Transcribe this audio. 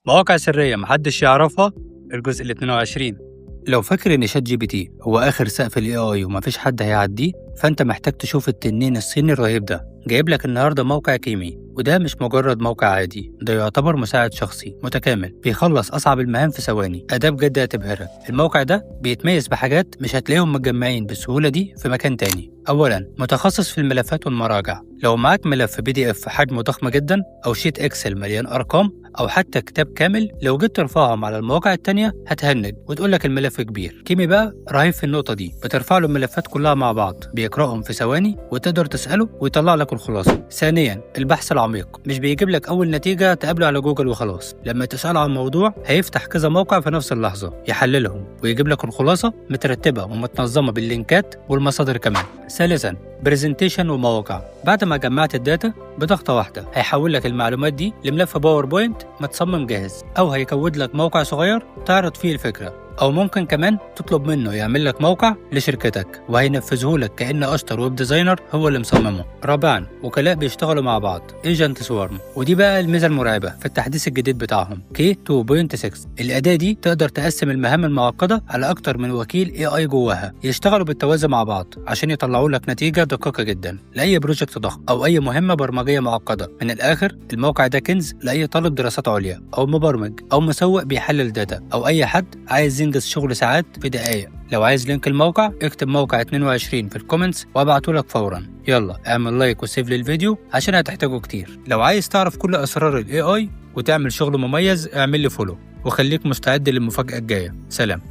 مواقع سرية محدش يعرفها، الجزء ال 22. لو فاكر إن شات جي بي تي هو آخر سقف ال AI ومفيش حد هيعديه، فأنت محتاج تشوف التنين الصيني الرهيب ده. جايب لك النهارده موقع كيمي، وده مش مجرد موقع عادي، ده يعتبر مساعد شخصي متكامل بيخلص أصعب المهام في ثواني. أداة بجد هتبهرك. الموقع ده بيتميز بحاجات مش هتلاقيهم متجمعين بالسهولة دي في مكان تاني. أولاً، متخصص في الملفات والمراجع. لو معاك ملف PDF حجمه ضخم جدا، أو شيت إكسل مليان أرقام، أو حتى كتاب كامل، لو جيت ترفعهم على المواقع التانية هتهنج وتقولك الملف كبير. كيمي بقى رهيب في النقطة دي، بترفع له الملفات كلها مع بعض، بيقرأهم في ثواني وتقدر تسأله ويطلع لك الخلاصة. ثانياً، البحث العميق. مش بيجيب لك أول نتيجة تقابله على جوجل وخلاص، لما تسأله عن موضوع هيفتح كذا موقع في نفس اللحظة يحللهم ويجيب لك الخلاصة مترتبة ومتنظمة باللينكات والمصادر كمان. ثالثاً، برزنتيشن ومواقع. بعد ما جمعت الداتا بضغطة واحدة هيحول لك المعلومات دي لملف باوربوينت متصمم جاهز، أو هيكود لك موقع صغير تعرض فيه الفكرة، أو ممكن كمان تطلب منه يعمل لك موقع لشركتك وهينفذه لك كأن أشطر ويب ديزاينر هو اللي مصممه. رابعاً، وكلاء بيشتغلوا مع بعض، ايجنت سوارم. ودي بقى الميزة المرعبة في التحديث الجديد بتاعهم K2.6. الأداة دي تقدر تقسم المهام المعقدة على أكتر من وكيل AI جواها يشتغلوا بالتوازي مع بعض عشان يطلعوا لك نتيجة دقيقة جدا لأي بروجكت ضخم أو أي مهمة برمجية معقدة. من الآخر، الموقع ده كنز لأي طالب دراسات عليا أو مبرمج أو مسوق بيحلل داتا، أو أي حد عايز ينجز شغل ساعات في دقايق. لو عايز لينك الموقع اكتب موقع 22 في الكومنتس وابعته لك فورا. يلا اعمل لايك وسيف للفيديو عشان هتحتاجه كتير. لو عايز تعرف كل اسرار ال AI وتعمل شغل مميز اعمل لي فولو، وخليك مستعد للمفاجأة الجاية. سلام.